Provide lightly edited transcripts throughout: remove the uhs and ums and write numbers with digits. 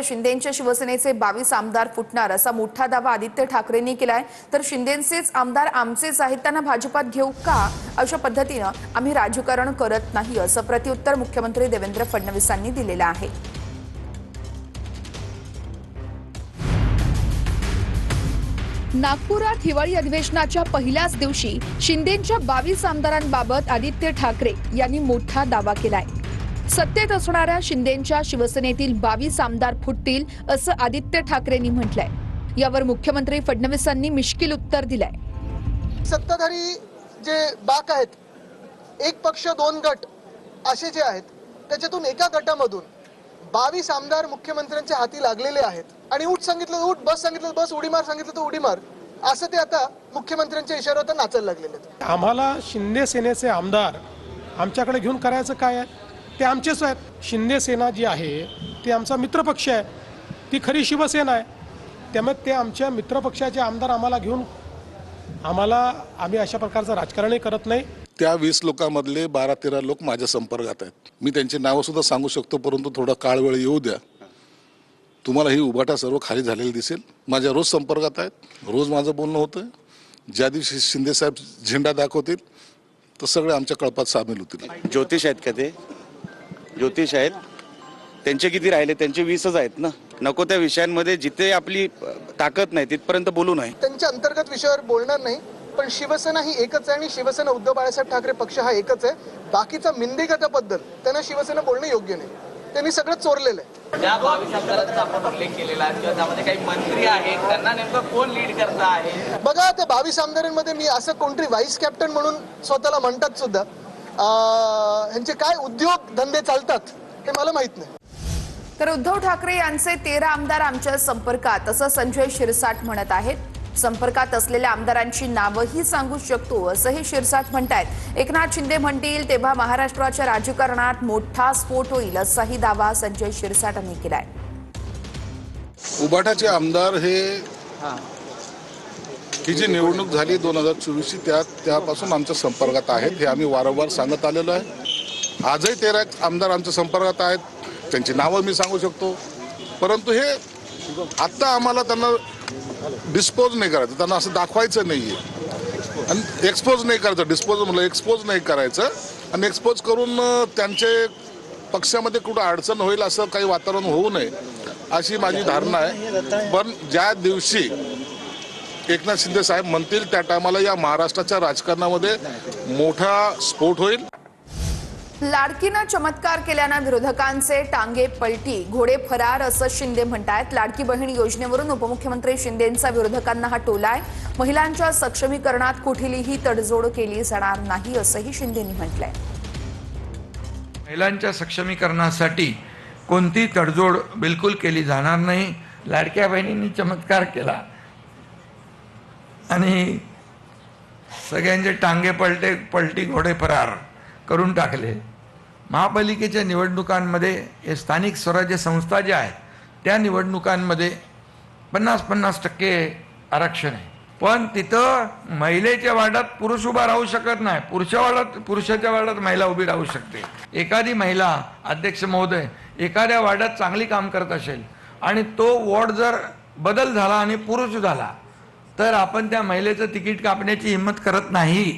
शिंदेंच्या शिवसेनेचे 22 आमदार फुटणार असा मोठा दावा आदित्य ठाकरेंनी केलाय। तर शिंदेंचेच आमदार आमचेच आहेत, त्यांना भाजपात घेऊ का अशा पद्धतीने आम्ही राजकारण करत नाही असं प्रत्युत्तर मुख्यमंत्री देवेंद्र फडणवीसांनी दिलेलं आहे। नागपुरात हिवाळी अधिवेशनाच्या पहिल्याच दिवशी शिंदेंच्या 22 आमदारांबाबत आदित्य ठाकरे यांनी मोठा दावा केलाय। सत्तेत असणाऱ्या शिंदेंच्या शिवसेनेतील 22 आमदार फुटतील असं आदित्य ठाकरेंनी म्हटलंय। यावर मुख्यमंत्री फडणवीसांनी मिश्किल उत्तर दिलंय। सत्ताधारी जे बाक आहेत, एक पक्ष दोन गट असे जे आहेत, त्याच्यातून एका गटामधून 22 आमदार मुख्यमंत्र्यांच्या हाती लागलेले आहेत आणि उठ सांगितलं तर उठ, बस सांगितलं तर बस, उडी मार सांगितलं तर उडी मार, असं ते आता मुख्यमंत्र्यांच्या इशाऱ्यावर नाचायला लागलेले आहेत। आम्हाला शिंदे सेनेचे आमदार आमच्याकडे घेऊन करायचं काय आहे? ते आमचेच आहेत। शिंदे सेना जी आहे ती आमचा मित्रपक्ष आहे, ती खरी शिवसेना आहे। त्यामुळे ते आमच्या मित्रपक्षाचे आमदार आम्हाला घेऊन आम्ही अशा प्रकारचं राजकारणही करत नाही। त्या 20 लोकांमधले 12-13 लोक माझ्या संपर्कात आहेत। मी त्यांची नावं सुद्धा सांगू शकतो, परंतु थोडा काळ वेळ येऊ द्या, तुम्हाला ही उभाटा सर्व खाली झालेली दिसेल। माझ्या रोज संपर्कात आहेत, रोज माझं बोलणं होतं। ज्या दिवशी शिंदे साहेब झेंडा दाखवतील तर सगळे आमच्या कळपात सामील होतील। ज्योतिष आहेत का? ते ज्योतिष आहेत, त्यांचे किती राहिले? त्यांचे 20च आहेत ना। नको त्या विषयांमध्ये जिथे आपली ताकद नाही तिथपर्यंत बोलू नये। त्यांच्या अंतर्गत विषयावर बोलणार नाही, पण शिवसेना ही एकच आहे आणि शिवसेना उद्धव बाळासाहेब ठाकरे पक्ष हा एकच आहे। बाकीचा मिंदीगटाबद्दल त्यांना शिवसेना बोलणं योग्य नाही, त्यांनी सगळं चोरलेलं आहे। ज्या 22 आमदारांचा आपण उल्लेख केलेला आहे किंवा त्यामध्ये काही मंत्री आहेत, त्यांना नेमकं कोण लीड करत आहे? बघा, त्या 22 आमदारांमध्ये मी असं कोणतरी व्हाईस कॅप्टन म्हणून स्वतःला म्हणतात सुद्धा, ह्यांचे काय उद्योग धंदे चालतात हे मला माहित नाही। तर उद्धव ठाकरे यांचे 13 आमदार आमच्या संपर्कात असं संजय शिरसाट म्हणत आहेत। संपर्कात असलेल्या आमदारांची नावंही सांगू शकतो असंही शिरसाट म्हणतायत। एकनाथ शिंदे म्हणतील तेव्हा महाराष्ट्राच्या राजकारणात मोठा स्फोट होईल असाही दावा संजय शिरसाट यांनी केलाय। उभाटाचे आमदार हे ही जी निवडणूक झाली 2024 त्यापासून आमच्या संपर्कात आहेत, हे आम्ही वारंवार सांगत आलेलो आहे। आजही 13 आमदार आमच्या संपर्कात आहेत, त्यांची नावं मी सांगू शकतो, परंतु हे आत्ता आम्हाला त्यांना डिस्पोज नाही करायचं, त्यांना असं दाखवायचं नाही आहे आणि एक्सपोज नाही करायचं। डिस्पोज म्हणलं एक्सपोज नाही करायचं आणि एक्सपोज करून त्यांचे पक्षामध्ये कुठं अडचण होईल असं काही वातावरण होऊ नये अशी माझी धारणा आहे। पण ज्या दिवशी एकनाथ शिंदे साहेब म्हणतील त्या टायमाला या महाराष्ट्राच्या राजकारणामध्ये मोठा स्फोट होईल। लाडकीनं चमत्कार केल्यानं विरोधकांचे टांगे पलटी, घोडे फरार असं शिंदे म्हणतायत। लाडकी बहीण योजनेवरून उपमुख्यमंत्री शिंदेंचा विरोधकांना हा टोला आहे। महिलांच्या सक्षमीकरणात कुठलीही तडजोड केली जाणार नाही असंही शिंदेंनी म्हटलंय। महिलांच्या सक्षमीकरणासाठी कोणती तडजोड बिलकुल केली जाणार नाही। लाडक्या बहिणींनी चमत्कार केला आणि सगळ्यांचे टांगे पलटी घोडे फरार करून टाकले। महापालिकेच्या निवडणुकांमध्ये हे स्थानिक स्वराज्य संस्था ज्या आहेत त्या निवडणुकांमध्ये 50-50% आरक्षण आहे, पण तिथं महिलेच्या वार्डात पुरुष उभा राहू शकत नाही, पुरुषाच्या वार्डात महिला उभी राहू शकते। एखादी महिला अध्यक्ष महोदय एखाद्या वार्डात चांगली काम करत असेल आणि तो वॉर्ड जर बदल झाला आणि पुरुष झाला तर आपण त्या महिलेचं तिकीट कापण्याची हिंमत करत नाही,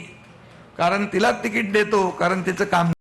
कारण तिला तिकीट देतो कारण तिचं काम